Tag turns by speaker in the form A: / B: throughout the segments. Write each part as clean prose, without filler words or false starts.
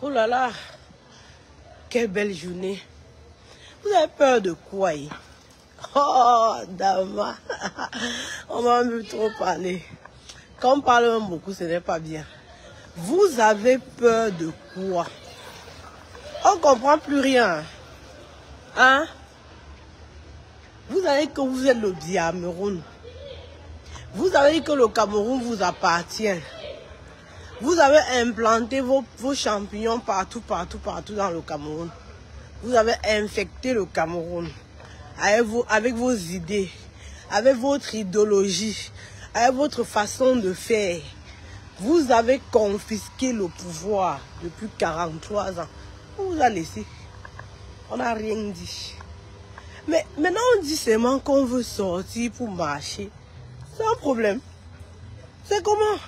A: Oh là là, quelle belle journée. Vous avez peur de quoi? Oh, Dama, on m'a même trop parlé. Quand on parle même beaucoup, ce n'est pas bien. Vous avez peur de quoi? On ne comprend plus rien. Hein? Vous avez dit que vous êtes le Cameroun. Vous avez dit que le Cameroun vous appartient. Vous avez implanté vos champignons partout dans le Cameroun. Vous avez infecté le Cameroun avec vos idées, avec votre idéologie, avec votre façon de faire. Vous avez confisqué le pouvoir depuis 43 ans. On vous a laissé. On n'a rien dit. Mais maintenant on dit seulement qu'on veut sortir pour marcher. C'est un problème. C'est comment?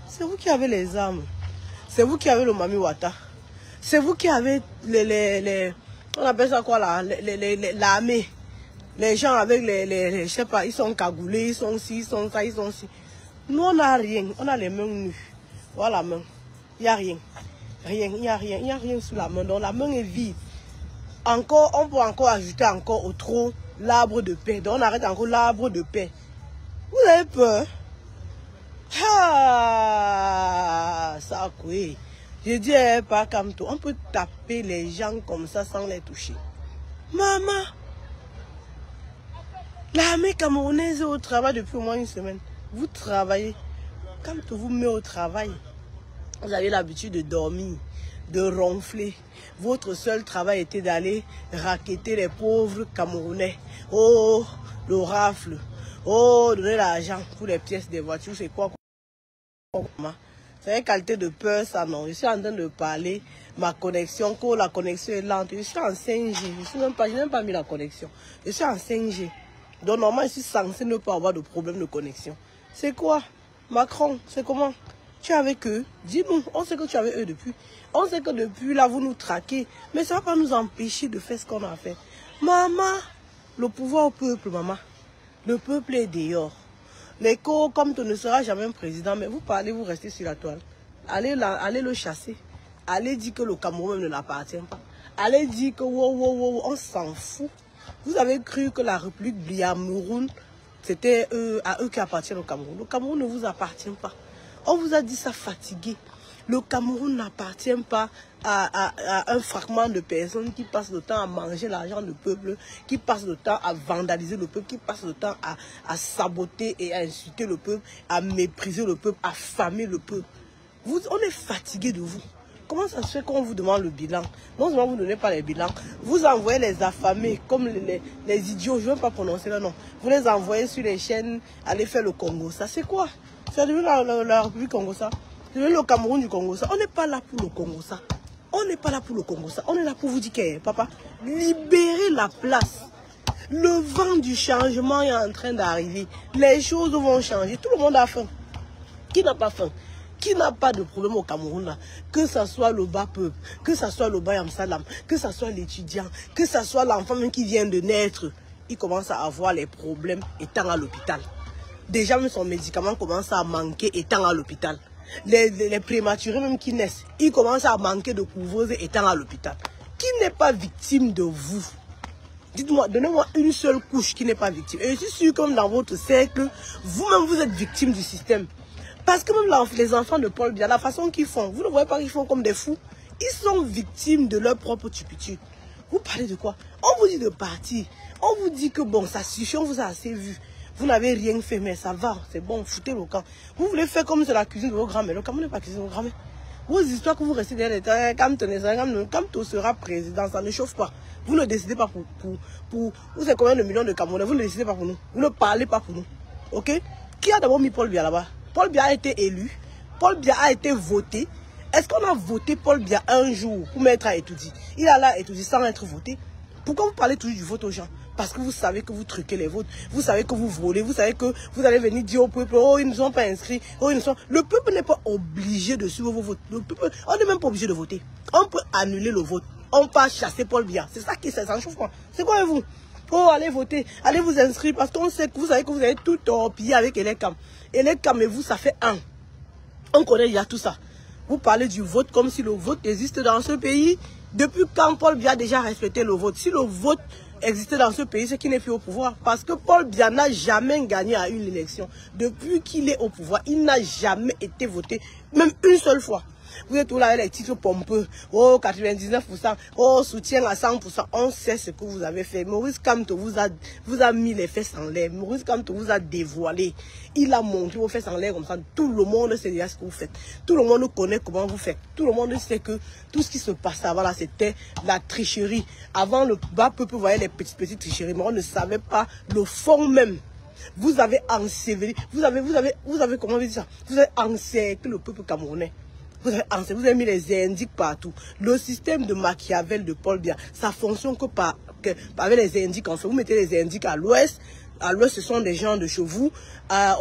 A: C'est vous qui avez les armes. C'est vous qui avez le Mami Wata. C'est vous qui avez on appelle ça quoi là? L'armée. Les gens avec je sais pas, ils sont cagoulés, ils sont ci, ils sont ça, ils sont ci. Nous on n'a rien. On a les mains nues. Voilà la main. Il n'y a rien. Rien, il n'y a rien. Il n'y a rien sous la main. Donc la main est vide. Encore, on peut encore ajouter encore au trop l'arbre de paix. Donc on arrête encore l'arbre de paix. Vous avez peur? Ah, ça quoi? Je dis pas comme toi. On peut taper les gens comme ça sans les toucher. Maman, l'armée camerounaise est au travail depuis au moins une semaine. Vous travaillez. Quand on vous met au travail, vous avez l'habitude de dormir, de ronfler. Votre seul travail était d'aller racketter les pauvres Camerounais. Oh, le rafle. Oh, donner l'argent pour les pièces des voitures. C'est quoi? C'est une qualité de peur, ça non. Je suis en train de parler. Ma connexion, quand la connexion est lente. Je suis en 5G. Je n'ai même pas mis la connexion. Je suis en 5G. Donc normalement, je suis censé ne pas avoir de problème de connexion. C'est quoi? Macron, c'est comment? Tu es avec eux? Dis-nous, on sait que tu es avec eux depuis. On sait que depuis là, vous nous traquez. Mais ça ne va pas nous empêcher de faire ce qu'on a fait. Maman, le pouvoir au peuple, maman. Le peuple est dehors. L'écho, comme tu ne seras jamais un président, mais vous parlez, vous restez sur la toile. Allez le chasser. Allez dire que le Cameroun ne l'appartient pas. Allez dire que wow, on s'en fout. Vous avez cru que la République du Cameroun, c'était à eux qui appartient au Cameroun. Le Cameroun ne vous appartient pas. On vous a dit ça fatigué. Le Cameroun n'appartient pas à un fragment de personnes qui passent le temps à manger l'argent du peuple, qui passent le temps à vandaliser le peuple, qui passent le temps à saboter et à insulter le peuple, à mépriser le peuple, à affamer le peuple. On est fatigué de vous. Comment ça se fait qu'on vous demande le bilan? Non seulement vous ne donnez pas les bilans, vous envoyez les affamés comme les idiots, je ne veux pas prononcer le nom. Vous les envoyez sur les chaînes, aller faire le Congo. Ça c'est quoi? C'est devenu la République Congo ça. C'est devenu le Cameroun du Congo ça. On n'est pas là pour le Congo ça. On n'est pas là pour le Congo ça. On est là pour vous dire que, papa, libérez la place. Le vent du changement est en train d'arriver. Les choses vont changer. Tout le monde a faim. Qui n'a pas faim? Qui n'a pas de problème au Cameroun là? Que ce soit le bas peuple, que ce soit le bas Amsalam, que ce soit l'étudiant, que ce soit l'enfant même qui vient de naître, il commence à avoir les problèmes étant à l'hôpital. Déjà même son médicament commence à manquer étant à l'hôpital. Les prématurés même qui naissent, ils commencent à manquer de couveuse étant à l'hôpital. Qui n'est pas victime de vous? Dites-moi, donnez-moi une seule couche qui n'est pas victime. Et je suis sûr que dans votre cercle, vous-même vous êtes victime du système. Parce que même les enfants de Paul Biya, la façon qu'ils font, vous ne voyez pas qu'ils font comme des fous. Ils sont victimes de leur propre turpitude. Vous parlez de quoi? On vous dit de partir. On vous dit que bon, ça suffit, on vous a assez vu. Vous n'avez rien fait, mais ça va, c'est bon, foutez le camp. Vous voulez faire comme c'est la cuisine de vos grands-mères. Le Cameroun n'est pas cuisine de vos grands-mères. Vos histoires que vous restez derrière les temps, comme tu seras président, ça ne chauffe pas. Vous ne décidez pas pour vous savez combien de millions de Camerounais, vous ne décidez pas pour nous. Vous ne parlez pas pour nous. Ok? Qui a d'abord mis Paul Biya là-bas? Paul Biya a été élu. Paul Biya a été voté. Est-ce qu'on a voté Paul Biya un jour pour mettre à étudier? Il a là étudié sans être voté. Pourquoi vous parlez toujours du vote aux gens? Parce que vous savez que vous truquez les votes. Vous savez que vous volez. Vous savez que vous allez venir dire au peuple, oh, ils ne sont pas inscrits. Oh, ils ne sont... Le peuple n'est pas obligé de suivre vos votes. Le peuple, on n'est même pas obligé de voter. On peut annuler le vote. On peut chasser Paul Biya. C'est ça qui s'en chauffe pas. C'est quoi avec vous? Oh, allez voter. Allez vous inscrire parce qu'on sait que vous savez que vous avez tout torpillé avec Elekam. Elekam et vous, ça fait un. On connaît, il y a tout ça. Vous parlez du vote comme si le vote existe dans ce pays. Depuis quand Paul Biya a déjà respecté le vote? Si le vote existait dans ce pays, c'est qu'il n'est plus au pouvoir. Parce que Paul Biya n'a jamais gagné à une élection. Depuis qu'il est au pouvoir, il n'a jamais été voté, même une seule fois. Vous êtes tous là avec les titres pompeux. Oh, 99%. Oh, soutien à 100%. On sait ce que vous avez fait. Maurice Kamto vous a mis les fesses en l'air. Maurice Kamto vous a dévoilé. Il a montré vos fesses en l'air comme ça. Tout le monde sait déjà ce que vous faites. Tout le monde connaît comment vous faites. Tout le monde sait que tout ce qui se passe avant là, c'était la tricherie. Avant, le bas peuple voyait les petites tricheries, mais on ne savait pas le fond même. Vous avez enseveli. Vous avez comment dire ça? Vous avez encerclé le peuple camerounais. Vous avez mis les indices partout. Le système de Machiavel de Paul Biya, ça fonctionne avec les indices. En fait, vous mettez les indices à l'ouest. À l'ouest, ce sont des gens de chez vous.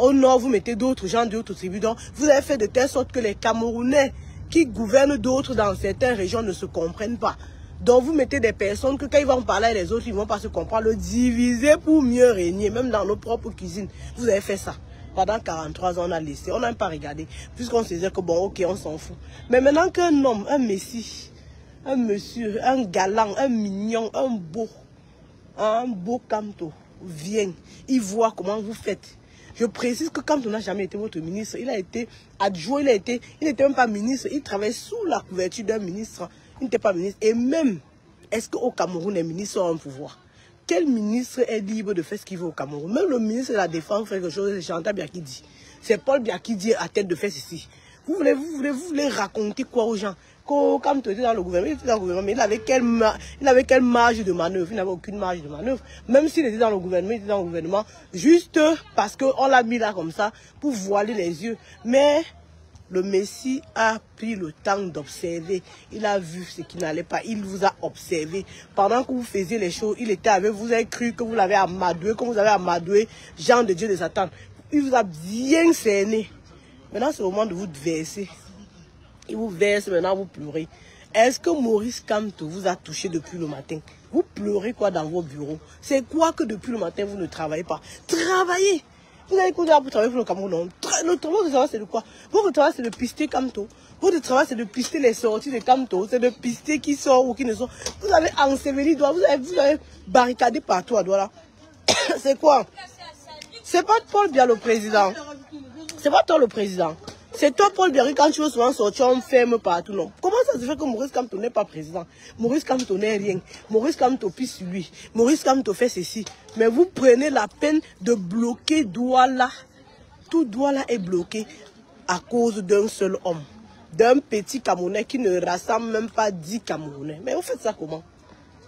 A: Au nord, vous mettez d'autres gens d'autres tribus. Donc, vous avez fait de telle sorte que les Camerounais qui gouvernent d'autres dans certaines régions ne se comprennent pas. Donc, vous mettez des personnes que quand ils vont parler à les autres, ils ne vont pas se comprendre. Le diviser pour mieux régner, même dans nos propres cuisines. Vous avez fait ça. Pendant 43 ans, on a laissé, on n'a même pas regardé, puisqu'on se disait que bon, ok, on s'en fout. Mais maintenant qu'un homme, un messie, un monsieur, un galant, un mignon, un beau Kamto vient, il voit comment vous faites. Je précise que Kamto n'a jamais été votre ministre, il a été adjoint, il n'était même pas ministre, il travaille sous la couverture d'un ministre, il n'était pas ministre. Et même, est-ce qu'au Cameroun, les ministres ont un pouvoir? Quel ministre est libre de faire ce qu'il veut au Cameroun? Même le ministre de la Défense fait quelque chose, c'est Chantal Biya qui dit. C'est Paul Biya qui dit à tête de faire ceci. Vous voulez raconter quoi aux gens? Quand tu étais dans le gouvernement, mais il avait quelle marge de manœuvre? Il n'avait aucune marge de manœuvre. Même s'il était dans le gouvernement, il était dans le gouvernement juste parce qu'on l'a mis là comme ça pour voiler les yeux. Mais le Messie a pris le temps d'observer. Il a vu ce qui n'allait pas. Il vous a observé. Pendant que vous faisiez les choses, il était avec vous. Vous avez cru que vous l'avez amadoué, comme vous avez amadoué Jean de Dieu de Satan. Il vous a bien cerné. Maintenant, c'est le moment de vous verser. Il vous verse, maintenant vous pleurez. Est-ce que Maurice Kamto vous a touché depuis le matin? Vous pleurez quoi dans vos bureaux? C'est quoi que depuis le matin vous ne travaillez pas? Travaillez! Vous avez écouté pour travailler pour le Cameroun. Votre travail, c'est de quoi? Votre travail, c'est de pister Kamto. Votre travail, c'est de pister les sorties de Kamto. C'est de pister qui sort ou qui ne sort. Vous avez enseveli doigt. Vous avez barricadé partout à doigt là. C'est quoi? C'est pas Paul Biya le président. C'est pas toi le président. C'est toi, Paul Biya, quand tu veux souvent sortir, on ferme partout, non. Comment ça se fait que Maurice Kamto n'est pas président? Maurice Kamto n'est rien. Maurice Kamto pisse sur lui. Maurice Kamto fait ceci. Mais vous prenez la peine de bloquer Douala. Tout Douala est bloqué à cause d'un seul homme. D'un petit Camerounais qui ne rassemble même pas 10 Camerounais. Mais vous faites ça comment?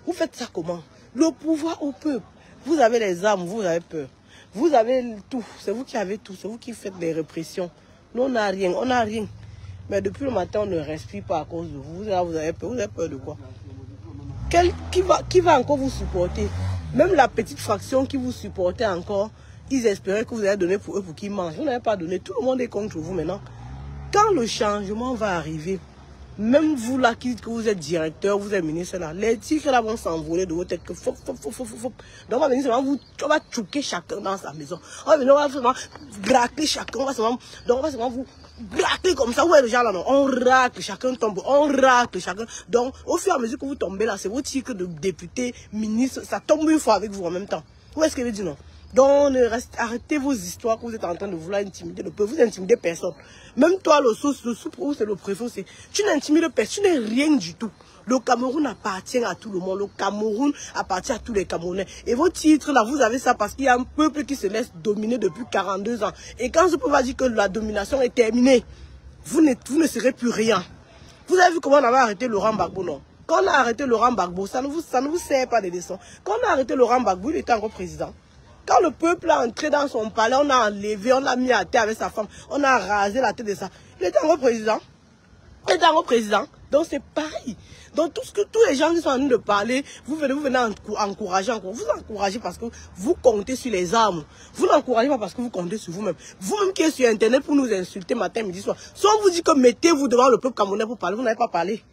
A: Vous faites ça comment? Le pouvoir au peuple. Vous avez les armes, vous avez peur. Vous avez tout. C'est vous qui avez tout. C'est vous qui faites les répressions. Nous, on n'a rien, on n'a rien. Mais depuis le matin, on ne respire pas à cause de vous. Vous avez peur de quoi? Qui va encore vous supporter? Même la petite fraction qui vous supportait encore, ils espéraient que vous allez donner pour eux pour qu'ils mangent. Vous n'avez pas donné. Tout le monde est contre vous maintenant. Quand le changement va arriver, même vous là qui dites que vous êtes directeur, vous êtes ministre là, les tigres là vont s'envoler de votre tête que fop. Donc on va venir seulement on va choquer chacun dans sa maison. On va venir, on va vraiment braquer chacun, on va seulement vous braquer comme ça. Ouais, les gens là non, on racle, chacun tombe, on racle chacun. Donc au fur et à mesure que vous tombez là, c'est vos tigres de députés, ministres, ça tombe une fois avec vous en même temps. Où est-ce qu'elle dit non? Donc arrêtez vos histoires que vous êtes en train de vouloir intimider le peuple. Vous intimidez personne. Même toi, le sous-pro, c'est le préfet, tu n'intimides personne, tu n'es rien du tout. Le Cameroun appartient à tout le monde. Le Cameroun appartient à tous les Camerounais. Et vos titres là, vous avez ça parce qu'il y a un peuple qui se laisse dominer depuis 42 ans. Et quand ce peuple va dire que la domination est terminée, vous ne serez plus rien. Vous avez vu comment on avait arrêté Laurent Gbagbo, non? Quand on a arrêté Laurent Gbagbo, ça ne vous sert pas de leçons. Quand on a arrêté Laurent Gbagbo, il était encore président. Quand le peuple a entré dans son palais, on a enlevé, on l'a mis à terre avec sa femme, on a rasé la tête de ça. Il était encore président. Il était encore président. Donc c'est pareil. Donc tous les gens qui sont en train de parler, vous venez encourager encore. Vous encouragez parce que vous comptez sur les armes. Vous n'encouragez pas parce que vous comptez sur vous-même. Vous-même qui êtes sur Internet pour nous insulter matin, midi, soir. Soit on vous dit que mettez-vous devant le peuple camerounais pour parler, vous n'avez pas parlé.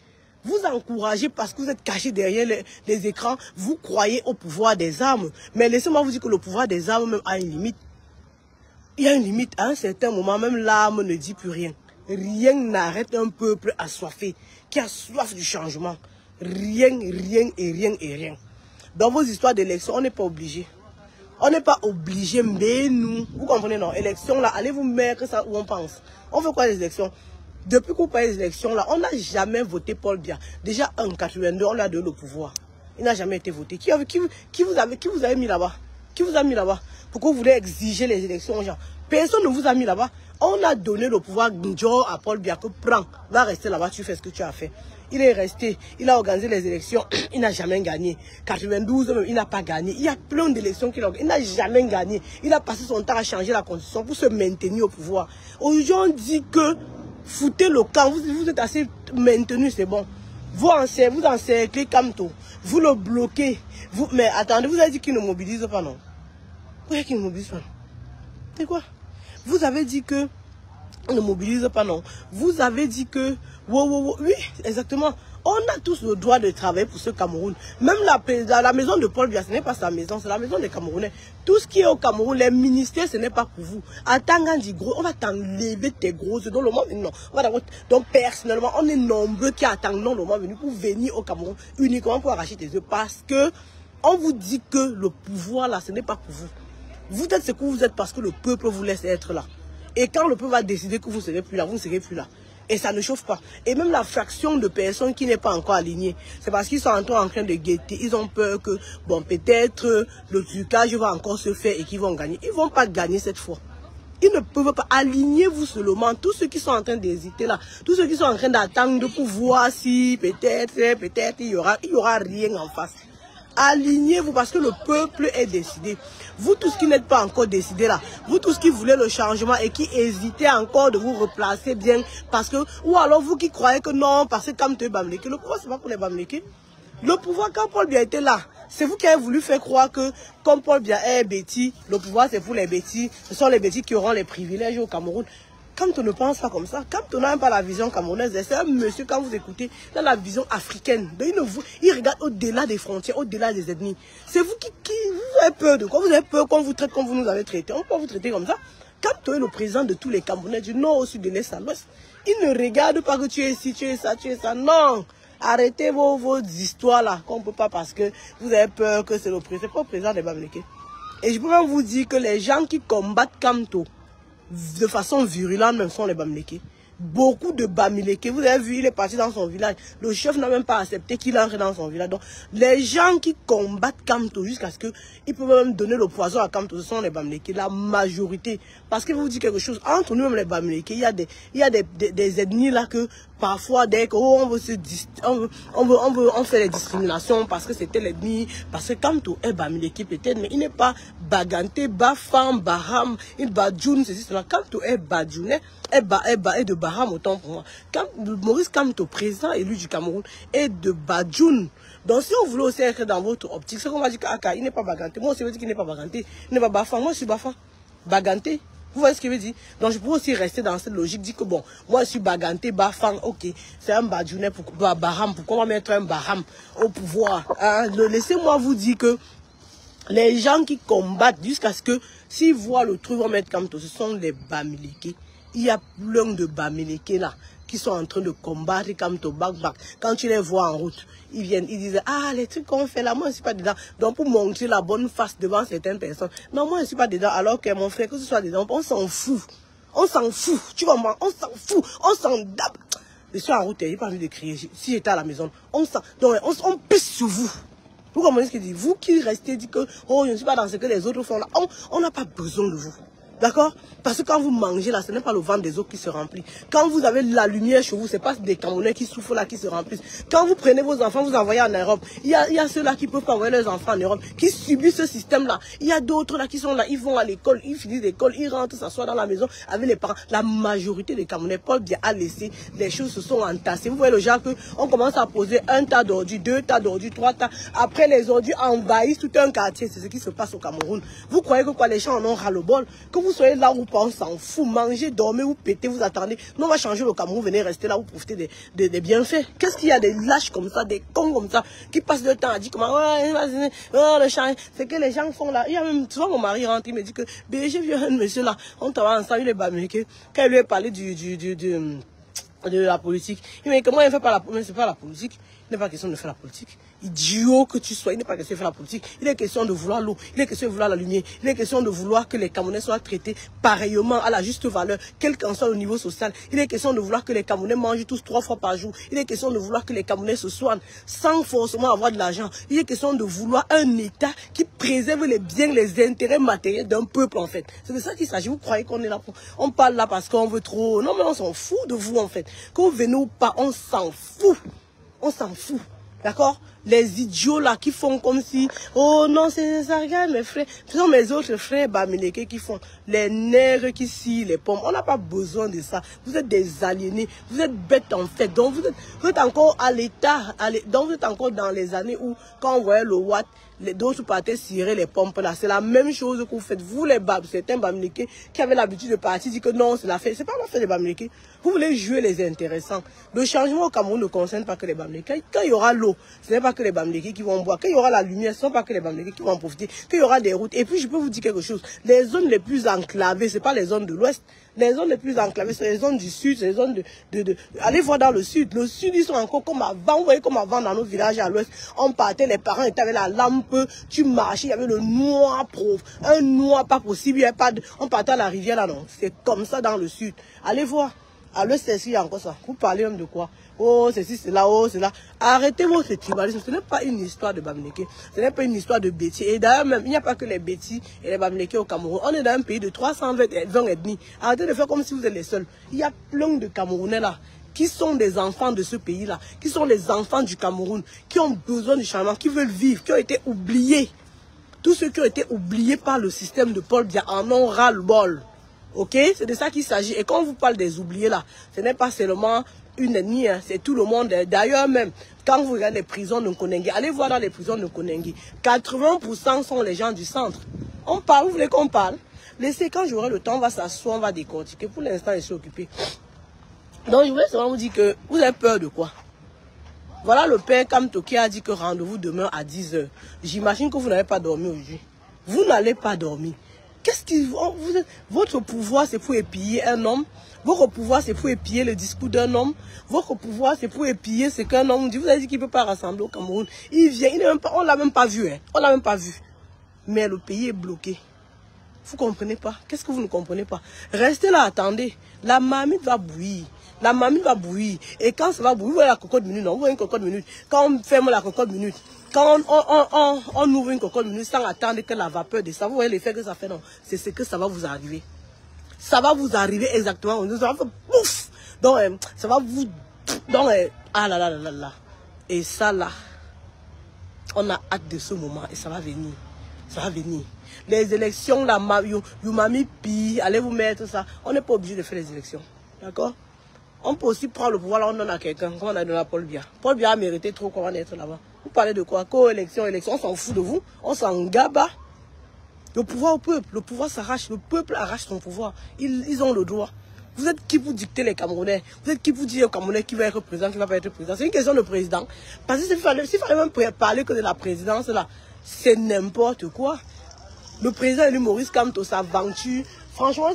A: Vous encouragez parce que vous êtes caché derrière les écrans. Vous croyez au pouvoir des armes. Mais laissez-moi vous dire que le pouvoir des armes même a une limite. Il y a une limite. À un certain moment, même l'arme ne dit plus rien. rien n'arrête un peuple assoiffé, qui a soif du changement. Rien, rien et rien et rien. Dans vos histoires d'élection, on n'est pas obligé. On n'est pas obligé, mais nous, vous comprenez, non? Élection, là, allez vous mettre ça où on pense. On fait quoi les élections? Depuis qu'on paye les élections, là, on n'a jamais voté Paul Biya. Déjà, en 82, on a donné le pouvoir. Il n'a jamais été voté. Qui vous avez mis là-bas? Qui vous a mis là-bas? Pourquoi vous voulez exiger les élections aux gens? Personne ne vous a mis là-bas. On a donné le pouvoir à Paul Biya que prends, va rester là-bas, tu fais ce que tu as fait. Il est resté, il a organisé les élections, il n'a jamais gagné. 92, même, il n'a pas gagné. Il y a plein d'élections qu'il a organisées, il n'a jamais gagné. Il a passé son temps à changer la constitution pour se maintenir au pouvoir. Aujourd'hui, on dit que foutez le camp, vous êtes assez maintenu, c'est bon. Vous encerclez Kamto, vous le bloquez. Mais attendez, vous avez dit qu'il ne mobilise pas, non? Vous avez dit qu'il ne mobilise pas, non? C'est quoi? Vous avez dit que on ne mobilise pas, non? Vous avez dit que... Oui, exactement. On a tous le droit de travailler pour ce Cameroun. Même la maison de Paul Biya, ce n'est pas sa maison, c'est la maison des Camerounais. Tout ce qui est au Cameroun, les ministères, ce n'est pas pour vous. En tant dit gros, on va t'enlever tes gros œufs dans le monde. Non. Donc personnellement, on est nombreux qui attendent le moment venu pour venir au Cameroun uniquement pour arracher tes œufs. Parce que on vous dit que le pouvoir là, ce n'est pas pour vous. Vous êtes ce que vous êtes parce que le peuple vous laisse être là. Et quand le peuple va décider que vous ne serez plus là, vous ne serez plus là. Et ça ne chauffe pas. Et même la fraction de personnes qui n'est pas encore alignée, c'est parce qu'ils sont en train de guetter. Ils ont peur que, bon, peut-être le trucage va encore se faire et qu'ils vont gagner. Ils ne vont pas gagner cette fois. Ils ne peuvent pas. Alignez-vous seulement. Tous ceux qui sont en train d'hésiter là, tous ceux qui sont en train d'attendre pour voir si peut-être, il y aura rien en face. Alignez-vous parce que le peuple est décidé. Vous tous qui n'êtes pas encore décidés là, vous tous qui voulez le changement et qui hésitez encore de vous replacer bien parce que, ou alors vous qui croyez que non, parce que comme tu es Bamileke, le pouvoir c'est pas pour les Bamileke. Le pouvoir quand Paul Biya était là, c'est vous qui avez voulu faire croire que comme Paul Biya est bêtis, le pouvoir c'est pour les bêtis, ce sont les bêtis qui auront les privilèges au Cameroun. Quand on ne pense pas comme ça, quand on n'a pas la vision camerounaise, c'est un monsieur, quand vous écoutez, il a la vision africaine. Il regarde au-delà des frontières, au-delà des ethnies. C'est vous qui vous avez peur de quoi? Vous avez peur qu'on vous traite comme vous nous avez traité. On peut vous traiter comme ça. Quand tu es le président de tous les Camerounais, du nord au sud, de l'est à l'ouest, il ne regarde pas que tu es ici, tu es ça, tu es ça. Non! Arrêtez vos histoires là, qu'on ne peut pas parce que vous avez peur que c'est le président. C'est pas le président des Bamileke. Et je peux même vous dire que les gens qui combattent Kamto, de façon virulente, même sont les Bamileke. Beaucoup de Bamileke, vous avez vu, il est parti dans son village. Le chef n'a même pas accepté qu'il entre dans son village. Donc, les gens qui combattent Kamto jusqu'à ce qu'ils peuvent même donner le poison à Kamto, ce sont les Bamileke, la majorité. Parce que je vous dis quelque chose, entre nous-mêmes les Bamileke, il y a des ethnies là que parfois, dès qu'on veut on fait les discriminations parce que c'était l'ethnie, parce que Kamto est Bamileke peut-être, mais il n'est pas Baganté, Bafam, Baham, il Badjoun, c'est cela. Kamto est Badjounais, est de Baham autant pour moi. Maurice Kamto, président élu du Cameroun, est de Badjoun. Donc si on voulait aussi être dans votre optique, c'est qu'on va dire qu'il n'est pas Baganté. Moi aussi, je veux dire qu'il n'est pas Baganté. Il n'est pas Bafam. Moi, je suis Bafam. Baganté. Vous voyez ce que je veux dire? Donc je pourrais aussi rester dans cette logique, dire que bon, moi je suis Baganté, Bafang, ok, c'est un Badjounais, Baham, pourquoi on va mettre un Baham au pouvoir? Hein? Laissez-moi vous dire que les gens qui combattent jusqu'à ce que, s'ils voient le truc, vont mettre comme tout, ce sont les Bamileke. Il y a plein de Bamileke là, qui sont en train de combattre comme tout, back. Quand tu les vois en route, ils viennent, ils disent, ah, les trucs qu'on fait là, moi je ne suis pas dedans. Donc pour montrer la bonne face devant certaines personnes, non, moi je ne suis pas dedans, alors que mon frère, que ce soit dedans, on s'en fout. On s'en fout, tu comprends? On s'en fout, on s'en dab. Je suis en route, il n'y a pas envie de crier. Si j'étais à la maison, on pisse sur vous. Vous comprenez ce que je dis? Vous qui restez, dites que, oh, je ne suis pas dans ce que les autres font là, on n'a pas besoin de vous. D'accord? Parce que quand vous mangez là, ce n'est pas le ventre des autres qui se remplit. Quand vous avez la lumière chez vous, ce n'est pas des Camerounais qui souffrent là, qui se remplissent. Quand vous prenez vos enfants, vous envoyez en Europe. Il y a ceux-là qui peuvent pas envoyer leurs enfants en Europe, qui subissent ce système-là. Il y a d'autres là qui sont là, ils vont à l'école, ils finissent l'école, ils rentrent, s'assoient dans la maison avec les parents. La majorité des Camerounais, Paul Biya a laissé, les choses se sont entassées. Vous voyez le genre qu'on commence à poser un tas d'ordures, 2 tas d'ordures, 3 tas. Après les ordures envahissent tout un quartier. C'est ce qui se passe au Cameroun. Vous croyez que quoi, les gens en ont ras le bol? Que vous soyez là ou pas, on s'en fout. Mangez, dormez ou pétez, vous attendez. Nous, on va changer le Cameroun, venez rester là, vous profitez des bienfaits. Qu'est-ce qu'il y a des lâches comme ça, des cons comme ça, qui passent le temps à dire comment, le champ, c'est que les gens font là. Il y a même, souvent mon mari rentre, il me dit que, j'ai vu un monsieur là, on travaille ensemble, il est baméricain. Quand il lui a parlé de la politique, il me dit que moi, il ne fait pas la politique, c'est pas la politique. Il n'est pas question de faire la politique. Idiot que tu sois, il n'est pas question de faire la politique. Il est question de vouloir l'eau, il est question de vouloir la lumière, il est question de vouloir que les Camerounais soient traités pareillement à la juste valeur, quel qu'en soit le niveau social. Il est question de vouloir que les Camerounais mangent tous 3 fois par jour. Il est question de vouloir que les Camerounais se soignent sans forcément avoir de l'argent. Il est question de vouloir un État qui préserve les biens, les intérêts matériels d'un peuple en fait. C'est de ça qu'il s'agit. Vous croyez qu'on est là pour... On parle là parce qu'on veut trop... Non mais on s'en fout de vous en fait. Que vous venez ou pas, on s'en fout. On s'en fout. D'accord? Les idiots là qui font comme si, oh non, c'est ça, regarde mes frères. Ce sont mes autres frères bamileke qui font les nègres qui scient les pommes. On n'a pas besoin de ça. Vous êtes des aliénés. Vous êtes bêtes en fait. Donc vous êtes encore à l'état. Donc vous êtes encore dans les années où, quand on voyait le Watt, d'autres partaient cirer les pompes là. C'est la même chose que vous faites. Vous les babs, certains bamileke qui avaient l'habitude de partir, dire que non, c'est la fête. C'est pas la fête des bamileke. Vous voulez jouer les intéressants. Le changement au Cameroun ne concerne pas que les bamileke. Quand il y aura l'eau, ce n'est pas que les bamileke qui vont boire. Quand il y aura la lumière, ce ne sont pas que les bamileke qui vont en profiter. Quand il y aura des routes. Et puis je peux vous dire quelque chose. Les zones les plus enclavées, ce n'est pas les zones de l'ouest. Les zones les plus enclavées, c'est les zones du sud, c'est les zones Allez voir dans le sud. Le sud, ils sont encore comme avant. Vous voyez comme avant dans nos villages à l'ouest. On partait, les parents étaient avec la lampe. Tu marchais, il y avait le noir un noir pas possible. Il y avait pas on partait à la rivière là, non. C'est comme ça dans le sud. Allez voir. À l'ouest, c'est il y a encore ça. Vous parlez même de quoi? Oh, c'est ci, c'est là, oh, c'est là. Arrêtez votre tribalisme. Ce n'est pas une histoire de bamileke. Ce n'est pas une histoire de bêtis. Et d'ailleurs, même, il n'y a pas que les bêtis et les bamileke au Cameroun. On est dans un pays de 320 ethnies. Arrêtez de faire comme si vous êtes les seuls. Il y a plein de Camerounais là, qui sont des enfants de ce pays-là, qui sont les enfants du Cameroun, qui ont besoin du changement, qui veulent vivre, qui ont été oubliés. Tous ceux qui ont été oubliés par le système de Paul Biya en ont ras-le-bol. Ok, c'est de ça qu'il s'agit. Et quand on vous parle des oubliés là, ce n'est pas seulement une ethnie, hein, c'est tout le monde. D'ailleurs même, quand vous regardez les prisons de Nkonengue, allez voir dans les prisons de Nkonengue, 80% sont les gens du centre. On parle, vous voulez qu'on parle? Laissez, quand j'aurai le temps, on va s'asseoir, on va décortiquer. Pour l'instant, je suis occupé. Donc je voulais seulement vous dire que vous avez peur de quoi? Voilà le père Kamto qui a dit que rendez-vous demain à 10 h. J'imagine que vous n'avez pas dormi aujourd'hui. Vous n'allez pas dormir. Qu'est-ce qui votre pouvoir, c'est pour épier un homme. Votre pouvoir, c'est pour épier le discours d'un homme. Votre pouvoir, c'est pour épier ce qu'un homme dit. Vous avez dit qu'il ne peut pas rassembler au Cameroun. Il vient, on ne l'a même pas vu. Hein. On ne l'a même pas vu. Mais le pays est bloqué. Vous ne comprenez pas? Qu'est-ce que vous ne comprenez pas? Restez là, attendez. La marmite va bouillir. La marmite va bouillir. Et quand ça va bouillir, vous voyez la cocotte minute, non? Vous voyez une cocotte minute. Quand on ferme la cocotte minute, quand on ouvre une cocotte minute sans attendre que la vapeur descende, vous voyez l'effet que ça fait, non? C'est ce que ça va vous arriver. Ça va vous arriver exactement. Ça va faire pouf. Donc, ça va vous... Donc, ah là là là là là. Et ça là, on a hâte de ce moment et ça va venir. Ça va venir. Les élections, là, Youmami Pi, allez vous mettre ça. On n'est pas obligé de faire les élections. D'accord? On peut aussi prendre le pouvoir, là, on donne à quelqu'un, comme on a donné à Paul Biya. Paul Biya a mérité trop qu'on va être là-bas. Vous parlez de quoi? Co-élection, élection, on s'en fout de vous. On s'en gaba. Le pouvoir au peuple. Le pouvoir s'arrache. Le peuple arrache son pouvoir. Ils ont le droit. Vous êtes qui pour dicter les Camerounais? Vous êtes qui pour dire aux Camerounais qui va être président, qui va pas être président? C'est une question de président. Parce que s'il fallait même parler que de la présidence, là, c'est n'importe quoi. Le président élu Maurice Kamto s'aventure. Franchement,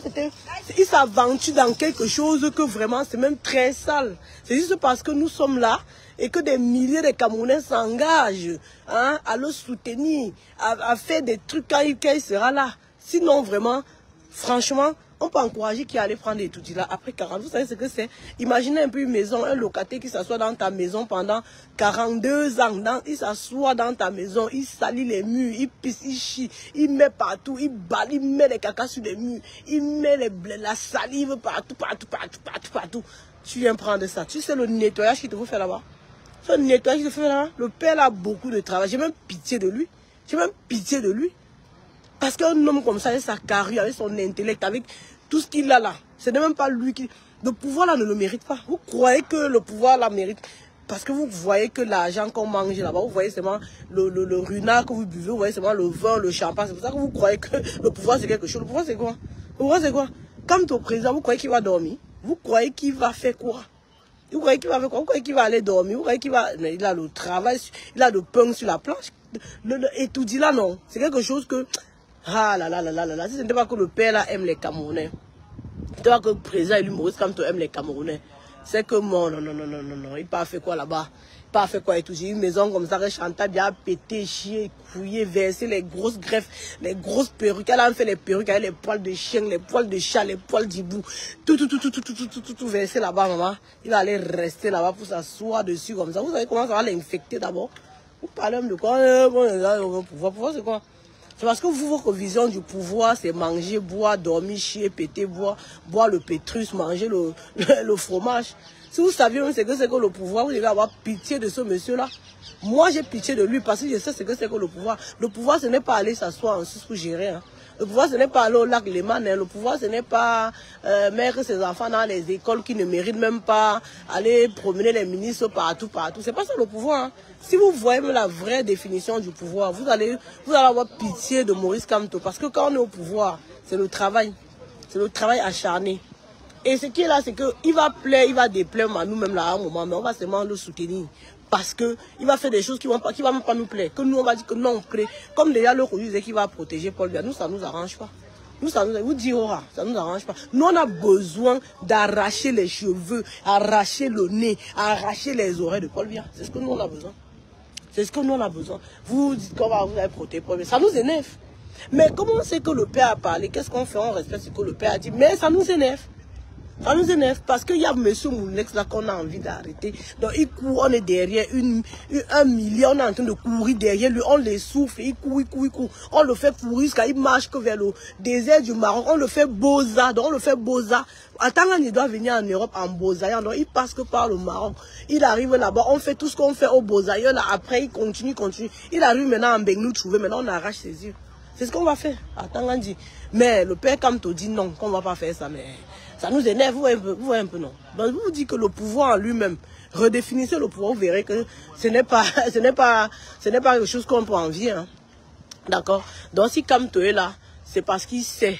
A: il s'aventure dans quelque chose que vraiment, c'est même très sale. C'est juste parce que nous sommes là et que des milliers de Camerounais s'engagent, hein, à le soutenir, à faire des trucs quand il sera là. Sinon, vraiment, franchement, on peut encourager qui allait prendre des études là après 40. Vous savez ce que c'est? Imaginez un peu une maison, un locataire qui s'assoit dans ta maison pendant 42 ans. Il s'assoit dans ta maison, il salit les murs, il pisse, il chie, il met partout, il balle, il met les cacas sur les murs, il met la salive partout. Tu viens prendre ça. Tu sais le nettoyage qu'il te faut faire là-bas? Ce nettoyage qu'il te fait là-bas, le père a beaucoup de travail. J'ai même pitié de lui. J'ai même pitié de lui. Parce qu'un homme comme ça, avec sa carrure, avec son intellect, avec tout ce qu'il a là, ce n'est même pas lui qui... Le pouvoir là ne le mérite pas. Vous croyez que le pouvoir là mérite? Parce que vous voyez que l'argent qu'on mange là-bas, vous voyez seulement le runard que vous buvez, vous voyez seulement le vin, le champagne. C'est pour ça que vous croyez que le pouvoir c'est quelque chose. Le pouvoir c'est quoi? Vous voyez c'est quoi? Quand au président, vous croyez qu'il va dormir? Vous croyez qu'il va faire quoi? Vous croyez qu'il va faire quoi? Vous croyez qu'il va aller dormir? Vous croyez qu'il va... Mais il a le travail, il a le pain sur la planche. Et tout dit là, non. C'est quelque chose que... Ah là là là là là là. Si ce n'était pas que le père là aime les Camerounais. Si ce n'était pas que le président et l'humoriste comme toi aime les Camerounais. C'est que non, non, non, non, non, non, non. Il n'a pas fait quoi là-bas? Pas fait quoi et tout. J'ai une maison comme ça que Chantal bien pété, chier, couiller, verser les grosses greffes, les grosses perruques. Elle a fait les perruques avec les poils de chien, les poils de chat, les poils d'hibou. Tout versé là-bas, maman. Il va aller rester là-bas pour s'asseoir dessus comme ça. Vous savez comment ça va l'infecter d'abord? Vous parlez même de quoi? Pouvoir, c'est quoi? C'est parce que vous, votre vision du pouvoir, c'est manger, boire, dormir, chier, péter, boire le pétrus, manger le fromage. Si vous saviez même ce que c'est que le pouvoir, vous devez avoir pitié de ce monsieur-là. Moi, j'ai pitié de lui parce que je sais ce que c'est que le pouvoir. Le pouvoir, ce n'est pas aller s'asseoir en sus pour gérer. Hein. Le pouvoir, ce n'est pas aller au lac Léman. Hein. Le pouvoir, ce n'est pas mettre ses enfants dans les écoles qui ne méritent même pas, aller promener les ministres partout. C'est pas ça le pouvoir. Hein. Si vous voyez la vraie définition du pouvoir, vous allez avoir pitié de Maurice Kamto. Parce que quand on est au pouvoir, c'est le travail. C'est le travail acharné. Et ce qui est là, c'est qu'il va plaire, il va déplaire à nous-mêmes là à un moment, mais on va seulement le soutenir. Parce qu'il va faire des choses qui ne vont même pas nous plaire. Que nous, on va dire que non, on plaît. Comme déjà le Roi disait qu'il va protéger Paul Biya. Nous, ça ne nous arrange pas. Nous, ça nous dit, ça ne nous arrange pas. Nous, on a besoin d'arracher les cheveux, arracher le nez, arracher les oreilles de Paul Biya. C'est ce que nous, on a besoin. C'est ce que nous, on a besoin. Vous dites qu'on va vous protéger Paul Biya. Ça nous énerve. Mais comment on sait que le père a parlé? Qu'est-ce qu'on fait? On respecte ce que le père a dit. Mais ça nous énerve. Ça nous énerve parce qu'il y a M. Mounex là qu'on a envie d'arrêter. Donc il court, on est derrière 1 million, on est en train de courir derrière lui, on les souffle, il court. On le fait courir jusqu'à il marche que vers le désert du Maroc, on le fait boza, donc on le fait boza. Attends, il doit venir en Europe en bozaillant, donc il passe que par le Maroc. Il arrive là-bas, on fait tout ce qu'on fait au bozailleur là, après il continue. Il arrive maintenant en Benglou trouver, maintenant on arrache ses yeux. C'est ce qu'on va faire. Attends, on dit. Mais le père Kamto dit non, qu'on ne va pas faire ça, mais... Ça nous énerve, vous voyez un peu, non. Donc, vous dites que le pouvoir en lui-même, redéfinissez le pouvoir, vous verrez que ce n'est pas quelque chose qu'on peut envier. Hein. D'accord? Donc, si Kamto est là, c'est parce qu'il sait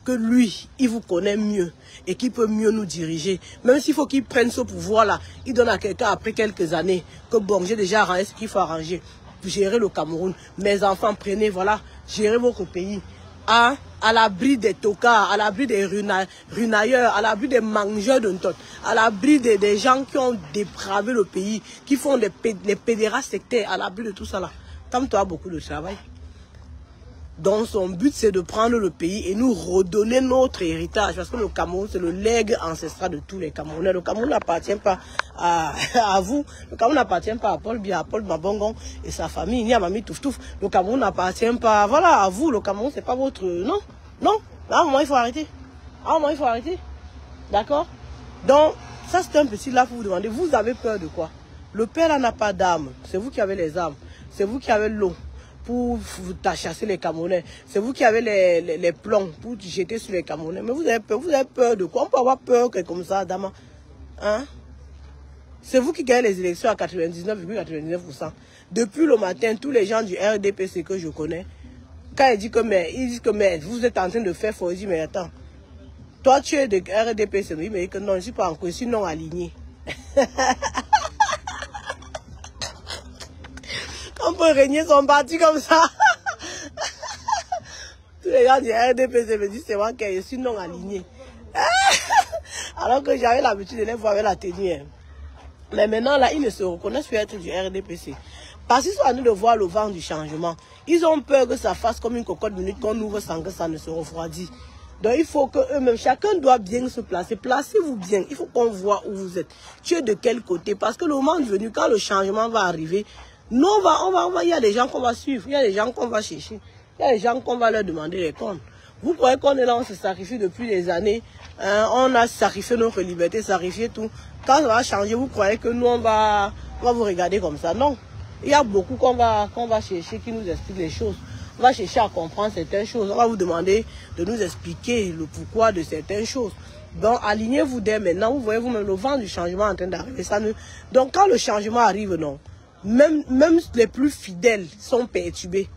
A: que lui, il vous connaît mieux et qu'il peut mieux nous diriger. Même s'il faut qu'il prenne ce pouvoir-là, il donne à quelqu'un après quelques années que bon, j'ai déjà arrangé ce qu'il faut arranger pour gérer le Cameroun. Mes enfants, prenez, voilà, gérez votre pays. À l'abri des tocards, à l'abri des runailleurs, à l'abri des mangeurs de tot, à l'abri des gens qui ont dépravé le pays, qui font les pédérastes sectaires, à l'abri de tout ça là. Comme toi, beaucoup de travail. Donc son but c'est de prendre le pays et nous redonner notre héritage. Parce que le Cameroun c'est le legs ancestral de tous les Camerounais. Le Cameroun n'appartient pas à vous. Le Cameroun n'appartient pas à Paul Biya, à Paul Mabongon et sa famille, ni à Mami Touf. Le Cameroun n'appartient pas à vous. Le Cameroun c'est pas votre... Non, non. À un moment il faut arrêter. À un moment il faut arrêter. D'accord? Donc ça c'est un petit là pour vous demander. Vous avez peur de quoi? Le père là n'a pas d'armes. C'est vous qui avez les armes. C'est vous qui avez l'eau pour chasser les Camerounais. C'est vous qui avez les plombs pour jeter sur les Camerounais. Mais vous avez peur de quoi? On peut avoir peur comme ça, Dama. Hein? C'est vous qui gagnez les élections à 99,99%. Depuis le matin, tous les gens du RDPC que je connais, quand ils disent que vous êtes en train de faire faux, ils disent mais attends, toi tu es de RDPC, oui, mais que non, je ne suis pas encore, je suis non aligné. On peut régner son parti comme ça. Tous les gens du RDPC me disent c'est moi qui je suis non aligné. Alors que j'avais l'habitude de les voir avec la tenue. Mais maintenant, là, ils ne se reconnaissent plus être du RDPC. Parce qu'ils sont en train de voir le vent du changement. Ils ont peur que ça fasse comme une cocotte minute qu'on ouvre sans que ça ne se refroidisse. Donc il faut que eux-mêmes, chacun doit bien se placer. Placez-vous bien. Il faut qu'on voit où vous êtes. Tu es de quel côté? Parce que le moment venu, quand le changement va arriver, nous, il y a des gens qu'on va suivre, il y a des gens qu'on va chercher, il y a des gens qu'on va leur demander les comptes. Vous croyez qu'on est là, on se sacrifie depuis des années, on a sacrifié notre liberté, sacrifié tout. Quand ça va changer, vous croyez que nous, on va vous regarder comme ça? Non. Il y a beaucoup qu'on va chercher qui nous expliquent les choses. On va chercher à comprendre certaines choses. On va vous demander de nous expliquer le pourquoi de certaines choses. Donc, alignez-vous dès maintenant. Vous voyez vous-même le vent du changement en train d'arriver. Donc, quand le changement arrive, non. Même les plus fidèles sont perturbés.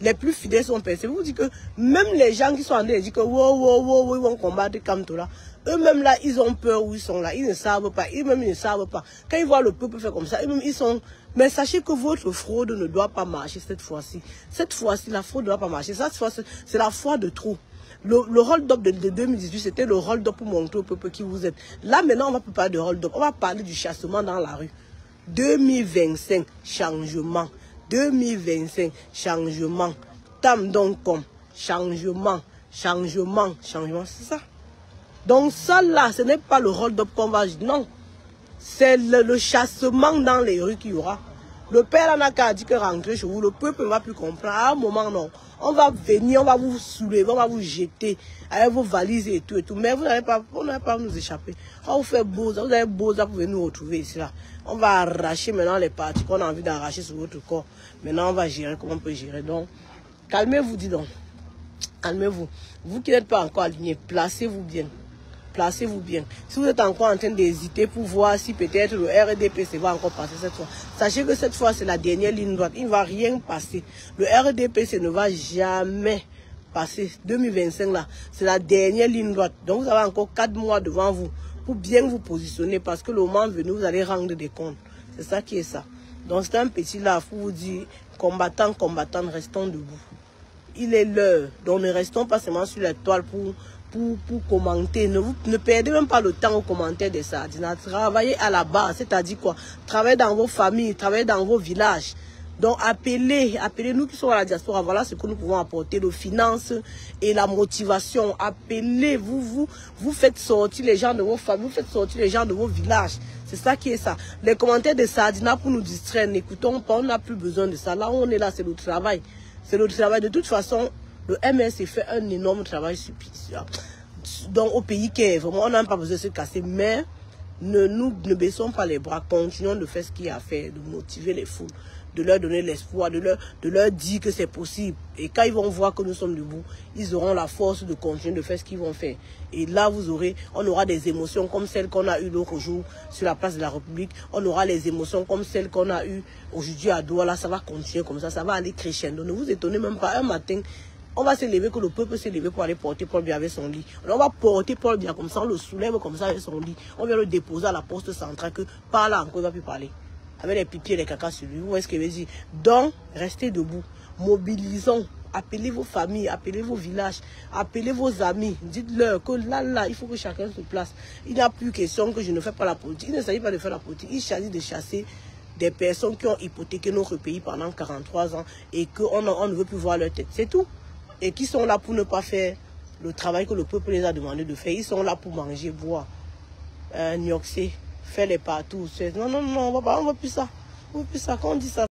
A: Les plus fidèles sont percés. Vous dites que même les gens qui sont en train de dire que wow, ils vont combattre Kamtola, eux-mêmes là, ils ont peur où ils sont là. Ils ne savent pas. Eux-mêmes, ils ne savent pas. Quand ils voient le peuple faire comme ça, eux-mêmes, ils sont... Mais sachez que votre fraude ne doit pas marcher cette fois-ci. Cette fois-ci, la fraude ne doit pas marcher. Cette fois, c'est la foi de trop. Le hold-up de 2018, c'était le hold-up pour montrer au peuple qui vous êtes. Là, maintenant, on va plus parler de hold-up. On va parler du chassement dans la rue. 2025, changement. 2025, changement. Tam donc comme changement, c'est ça. Donc ça là, ce n'est pas le hold-up qu'on va dire, non. C'est le chassement dans les rues qu'il y aura. Le père n'a qu'à dire que rentrer chez vous, le peuple ne va plus comprendre. À un moment, non. On va venir, on va vous soulever, on va vous jeter avec vos valises et tout. Mais vous n'allez pas, nous échapper. On va vous faire beau, vous avez beau pour venir nous retrouver ici là. On va arracher maintenant les parties qu'on a envie d'arracher sur votre corps. Maintenant, on va gérer comme on peut gérer. Donc, calmez-vous, dis donc. Calmez-vous. Vous qui n'êtes pas encore aligné, placez-vous bien. Placez-vous bien. Si vous êtes encore en train d'hésiter pour voir si peut-être le RDPC va encore passer cette fois, sachez que cette fois c'est la dernière ligne droite. Il ne va rien passer. Le RDPC ne va jamais passer. 2025 là, c'est la dernière ligne droite. Donc vous avez encore 4 mois devant vous pour bien vous positionner parce que le moment venu, vous allez rendre des comptes. C'est ça qui est ça. Donc c'est un petit là pour vous dire, combattants, restons debout. Il est l'heure. Donc ne restons pas seulement sur la toile pour commenter. Ne perdez même pas le temps aux commentaires des sardines. Travaillez à la base, c'est-à-dire quoi? Travaillez dans vos familles, travaillez dans vos villages. Donc appelez-nous qui sommes à la diaspora. Voilà ce que nous pouvons apporter, le finance et la motivation. Appelez, vous faites sortir les gens de vos familles, vous faites sortir les gens de vos villages. C'est ça qui est ça. Les commentaires des sardines pour nous distraire, n'écoutons pas, on n'a plus besoin de ça. Là où on est là, c'est le travail. C'est le travail. De toute façon, le MSC fait un énorme travail donc au pays qui est vraiment, on n'a pas besoin de se casser, mais ne baissons pas les bras, continuons de faire ce qu'il y a à faire, de motiver les foules, de leur donner l'espoir, de leur dire que c'est possible. Et quand ils vont voir que nous sommes debout, ils auront la force de continuer de faire ce qu'ils vont faire. Et là, on aura des émotions comme celles qu'on a eues l'autre jour sur la place de la République. On aura les émotions comme celles qu'on a eues aujourd'hui à Douala. Ça va continuer comme ça va aller crescendo. Ne vous étonnez même pas, un matin, on va se lever, que le peuple s'est levé pour aller porter Paul Biya avec son lit. Alors on va porter Paul Biya comme ça, on le soulève comme ça avec son lit. On vient le déposer à la poste centrale que par là encore il ne va plus parler. Avec les pipiers et les caca sur lui. Vous voyez ce qu'il veut dire? Donc, restez debout. Mobilisons. Appelez vos familles, appelez vos villages, appelez vos amis. Dites-leur que là, il faut que chacun se place. Il n'y a plus question que je ne fais pas la politique. Il ne s'agit pas de faire la politique. Il s'agit de chasser des personnes qui ont hypothéqué notre pays pendant 43 ans et qu'on ne veut plus voir leur tête. C'est tout. Et qui sont là pour ne pas faire le travail que le peuple les a demandé de faire. Ils sont là pour manger, boire, nioxer, faire les partout. Non, on ne va plus ça. On ne veut plus ça. Quand on dit ça,